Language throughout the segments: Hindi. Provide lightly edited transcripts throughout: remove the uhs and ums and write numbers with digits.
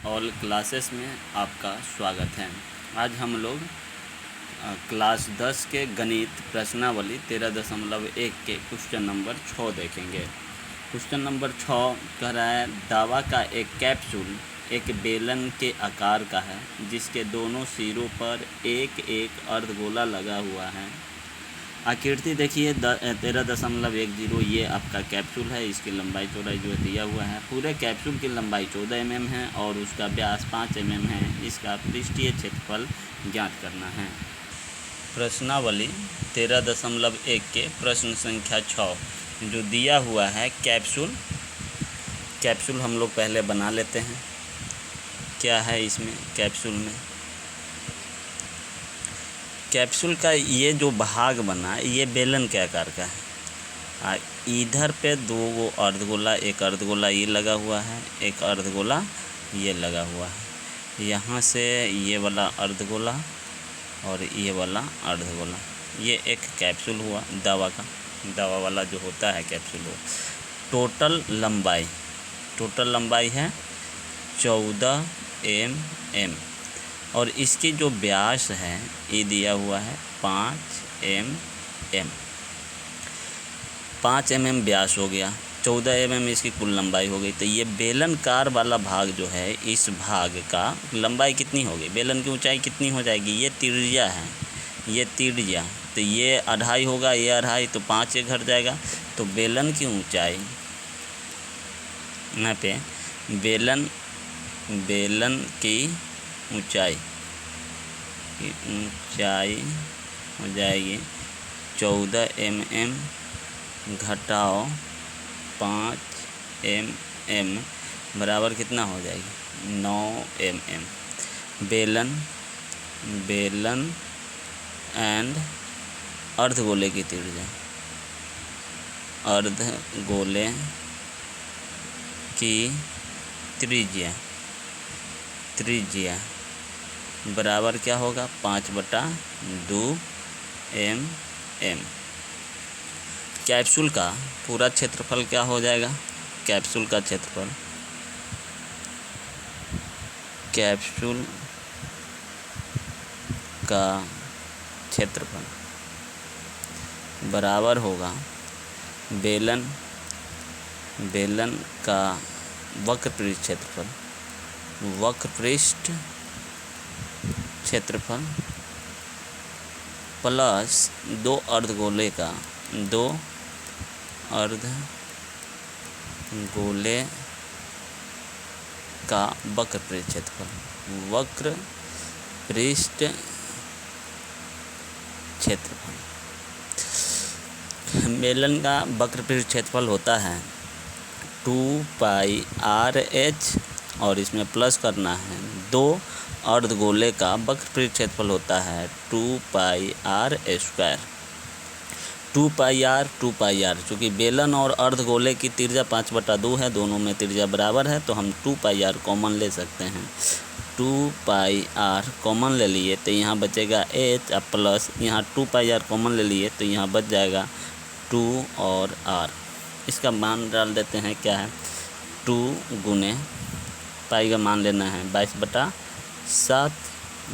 ऑल क्लासेस में आपका स्वागत है। आज हम लोग क्लास 10 के गणित प्रश्नावली 13.1 के क्वेश्चन नंबर 6 देखेंगे। क्वेश्चन नंबर 6 कह रहा है दावा का एक कैप्सूल एक बेलन के आकार का है जिसके दोनों सिरों पर एक एक अर्धगोला लगा हुआ है। आकृति देखिए 13.10 ये आपका कैप्सूल है। इसकी लंबाई चौड़ाई जो दिया हुआ है, पूरे कैप्सूल की लंबाई 14 mm है और उसका व्यास 5 mm है। इसका पृष्ठीय क्षेत्रफल ज्ञात करना है। प्रश्नावली 13.1 के प्रश्न संख्या 6 जो दिया हुआ है कैप्सूल हम लोग पहले बना लेते हैं। क्या है इसमें कैप्सूल का ये जो भाग बना है ये बेलन के आकार का है। इधर पे दो अर्धगोला, एक अर्धगोला ये लगा हुआ है, एक अर्धगोला ये लगा हुआ है। यहाँ से ये वाला अर्धगोला और ये वाला अर्धगोला, ये एक कैप्सूल हुआ दवा वाला जो होता है कैप्सूल हुआ। टोटल लंबाई है 14 mm और इसकी जो व्यास है ये दिया हुआ है 5 mm। 5 mm व्यास हो गया, 14 mm इसकी कुल लंबाई हो गई। तो ये बेलनकार वाला भाग जो है, इस भाग का लंबाई कितनी होगी, बेलन की ऊंचाई कितनी हो जाएगी। ये त्रिज्या है, ये त्रिज्या, तो ये 2.5 होगा, ये 2.5, तो 5 घट जाएगा। तो बेलन की ऊंचाई यहाँ पे बेलन की ऊंचाई हो जाएगी 14 mm घटाओ 5 mm बराबर कितना हो जाएगी 9 mm। बेलन एंड अर्धगोले की त्रिज्या, अर्धगोले की त्रिज्या बराबर क्या होगा 5/2 mm। कैप्सूल का पूरा क्षेत्रफल क्या हो जाएगा, कैप्सूल का क्षेत्रफल बराबर होगा बेलन का वक्रपृष्ठ क्षेत्रफल प्लस 2 अर्धगोले का वक्रपृष्ठ क्षेत्रफल। बेलन का वक्रपृष्ठ क्षेत्रफल होता है 2πr/h और इसमें प्लस करना है 2 अर्धगोले का वक्रपृष्ठ क्षेत्रफल होता है 2πr²। 2πr चूँकि बेलन और अर्धगोले की त्रिज्या 5/2 है, दोनों में त्रिज्या बराबर है, तो हम 2πr कॉमन ले सकते हैं। 2πr कॉमन ले लिए तो यहाँ बचेगा h प्लस यहाँ 2πr कॉमन ले लिए तो यहाँ बच जाएगा 2 और r। इसका मान डाल देते हैं, क्या है 2 गुने पाई का मान लेना है 22/7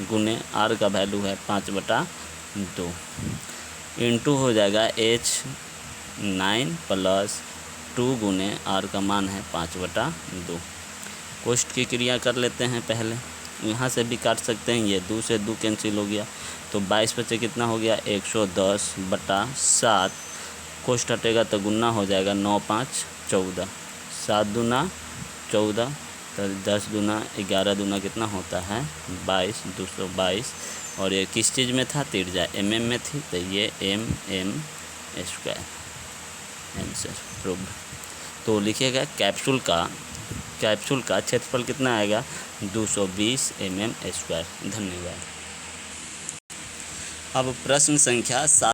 गुने r का वैल्यू है 5/2 इंटू हो जाएगा h9 प्लस 2 गुने r का मान है 5/2। कोष्ठ की क्रिया कर लेते हैं पहले, यहाँ से भी काट सकते हैं, ये 2 से 2 कैंसिल हो गया तो 22 बचे कितना हो गया 110/7। कोष्ठ हटेगा तो गुना हो जाएगा 9 5 14, 7 दूना 14, तो 10 दूना 11 दूना कितना होता है 22, 222। और ये किस चीज़ में था, त्रिज्या mm में थी, तो ये mm²। Answer proved. तो लिखिएगा कैप्सूल का क्षेत्रफल कितना आएगा 220 mm²। धन्यवाद। अब प्रश्न संख्या 7